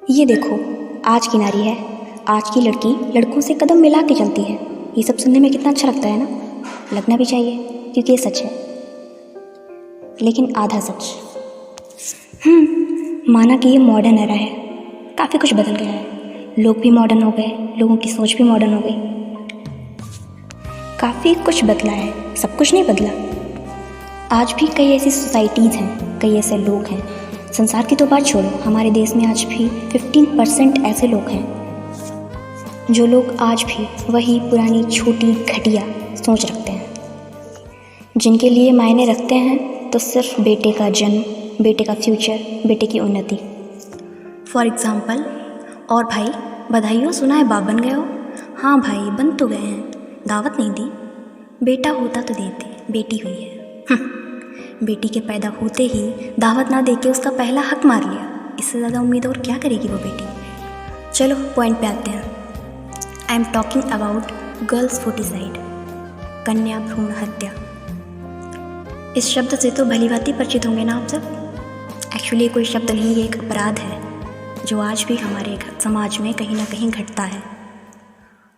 ये देखो, आज की नारी है, आज की लड़की लड़कों से कदम मिला के चलती है। ये सब सुनने में कितना अच्छा लगता है ना। लगना भी चाहिए क्योंकि ये सच है, लेकिन आधा सच। माना कि ये मॉडर्न एरा है, काफ़ी कुछ बदल गया है, लोग भी मॉडर्न हो गए, लोगों की सोच भी मॉडर्न हो गई, काफ़ी कुछ बदला है, सब कुछ नहीं बदला। आज भी कई ऐसी सोसाइटीज़ हैं, कई ऐसे लोग हैं, संसार की तो बात छोड़ो, हमारे देश में आज भी 15% ऐसे लोग हैं जो लोग आज भी वही पुरानी छोटी घटिया सोच रखते हैं, जिनके लिए मायने रखते हैं तो सिर्फ बेटे का जन्म, बेटे का फ्यूचर, बेटे की उन्नति। फॉर एग्ज़ाम्पल, और भाई बधाइयों, सुना है बाप बन गए हो? हाँ भाई, बन तो गए हैं, दावत नहीं दी, बेटा होता तो देते, बेटी हुई है। बेटी के पैदा होते ही दावत ना देके उसका पहला हक मार लिया, इससे ज़्यादा उम्मीद और क्या करेगी वो बेटी। चलो पॉइंट पे आते हैं। I am talking about girls foeticide, कन्या भ्रूण हत्या। इस शब्द से तो भली भांति परिचित होंगे ना आप सब। एक्चुअली कोई शब्द नहीं, ये एक अपराध है जो आज भी हमारे समाज में कहीं ना कहीं घटता है।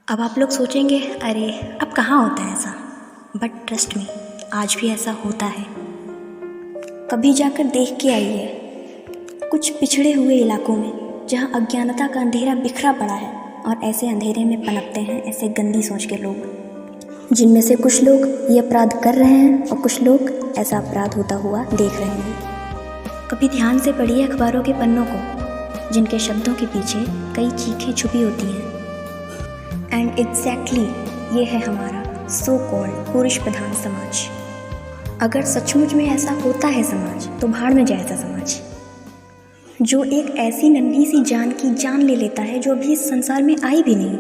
अब आप लोग सोचेंगे, अरे अब कहाँ होता है ऐसा, बट ट्रस्ट मी, आज भी ऐसा होता है। कभी जाकर देख के आइए कुछ पिछड़े हुए इलाकों में जहाँ अज्ञानता का अंधेरा बिखरा पड़ा है, और ऐसे अंधेरे में पनपते हैं ऐसे गंदी सोच के लोग, जिनमें से कुछ लोग ये अपराध कर रहे हैं और कुछ लोग ऐसा अपराध होता हुआ देख रहे हैं। कभी ध्यान से पढ़िए अखबारों के पन्नों को, जिनके शब्दों के पीछे कई चीखें छुपी होती हैं। एंड एग्जैक्टली ये है हमारा सो कॉल्ड पुरुष प्रधान समाज। अगर सचमुच में ऐसा होता है समाज, तो भाड़ में जाए ऐसा समाज जो एक ऐसी नन्ही सी जान की जान ले लेता है जो अभी इस संसार में आई भी नहीं।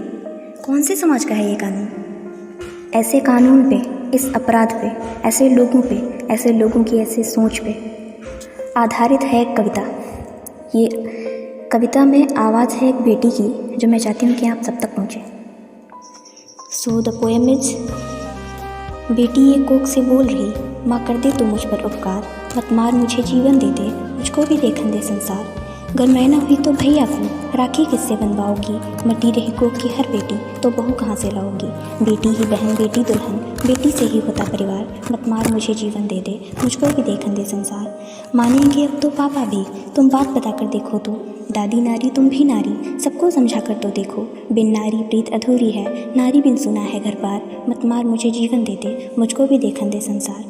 कौन से समाज का है ये कानून? ऐसे कानून पे, इस अपराध पे, ऐसे लोगों पे, ऐसे लोगों की ऐसे सोच पे आधारित है एक कविता। ये कविता में आवाज़ है एक बेटी की, जो मैं चाहती हूँ कि आप सब तक पहुँचे। सो द पोएम इज, बेटी ये कोख से बोल रही, माँ कर दे तू मुझ पर उपकार, मत मार मुझे जीवन दे दे, मुझको भी देखन दे संसार। अगर मैं ना हुई तो भैया को राखी किससे बनवाओगी, मटी रही कोख की हर बेटी तो बहू कहाँ से लाओगी। बेटी ही बहन, बेटी दुल्हन, बेटी से ही होता परिवार, मत मार मुझे जीवन दे दे, मुझको भी देखन दे संसार। मानेंगे अब तो पापा भी, तुम बात बता कर देखो तो, दादी नारी तुम भी नारी, सबको समझा कर तो देखो। बिन नारी प्रीत अधूरी है, नारी बिन सुना है घर बार, मत मार मुझे जीवन दे दे, मुझको भी देखन दे संसार।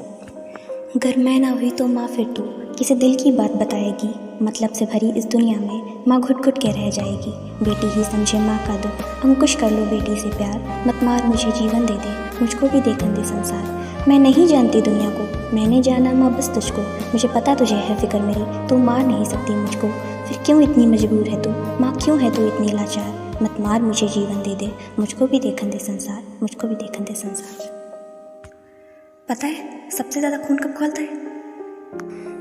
अगर मैं ना हुई तो माँ फिर तू किसी दिल की बात बताएगी, मतलब से भरी इस दुनिया में माँ घुट घुट के रह जाएगी। बेटी ही समझे माँ का दुख, अंकुश कर लो बेटी से प्यार, मत मार मुझे जीवन दे दे, मुझको भी देखन दे संसार। मैं नहीं जानती दुनिया को, मैंने जाना माँ बस तुझको, मुझे पता तुझे है फिक्र मेरी, तू मार नहीं सकती मुझको, फिर क्यों इतनी मजबूर है तू माँ, क्यों है तू इतनी लाचार। मत मार मुझे जीवन दे दे, मुझको भी देखन दे संसार, मुझको भी देखन दे संसार। पता है सबसे ज़्यादा खून कब खौलता है?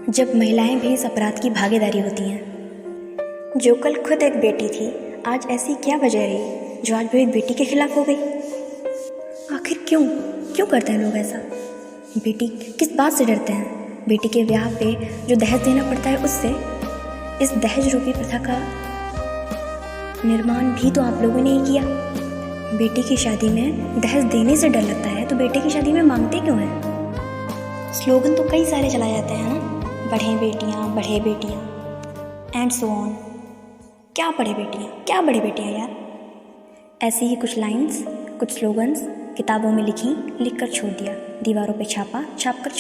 जब महिलाएं भी इस अपराध की भागीदारी होती हैं। जो कल खुद एक बेटी थी, आज ऐसी क्या वजह रही जो आज भी एक बेटी के खिलाफ हो गई? आखिर क्यों क्यों करते हैं लोग ऐसा? बेटी किस बात से डरते हैं? बेटी के ब्याह पे जो दहेज देना पड़ता है उससे। इस दहेज रूपी प्रथा का निर्माण भी तो आप लोगों ने ही किया। बेटी की शादी में दहेज देने से डर लगता है तो बेटे की शादी में मांगते क्यों हैं? स्लोगन तो कई सारे चलाए जाते हैं ना, बढ़े बेटियां एंड सो ऑन। क्या बढ़े बेटियां, क्या बड़े बेटियां यार। ऐसी ही कुछ लाइंस, कुछ स्लोगन्स किताबों में लिखी, लिख कर छोड़ दिया, दीवारों पे छापा, छाप कर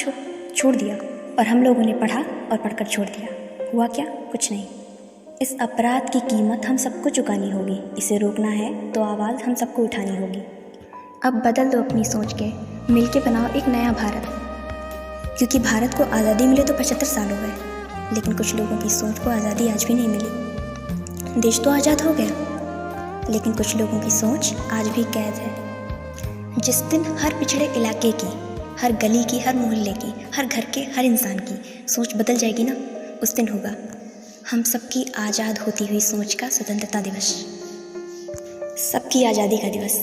छोड़ दिया, और हम लोगों ने पढ़ा और पढ़कर छोड़ दिया। हुआ क्या? कुछ नहीं। इस अपराध की कीमत हम सबको चुकानी होगी। इसे रोकना है तो आवाज़ हम सबको उठानी होगी। अब बदल दो अपनी सोच के, मिलके बनाओ एक नया भारत, क्योंकि भारत को आज़ादी मिले तो 75 साल हो गए, लेकिन कुछ लोगों की सोच को आज़ादी आज भी नहीं मिली। देश तो आज़ाद हो गया, लेकिन कुछ लोगों की सोच आज भी कैद है। जिस दिन हर पिछड़े इलाके की, हर गली की, हर मोहल्ले की, हर घर के हर इंसान की सोच बदल जाएगी ना, उस दिन होगा हम सबकी आज़ाद होती हुई सोच का स्वतंत्रता दिवस, सबकी आज़ादी का दिवस।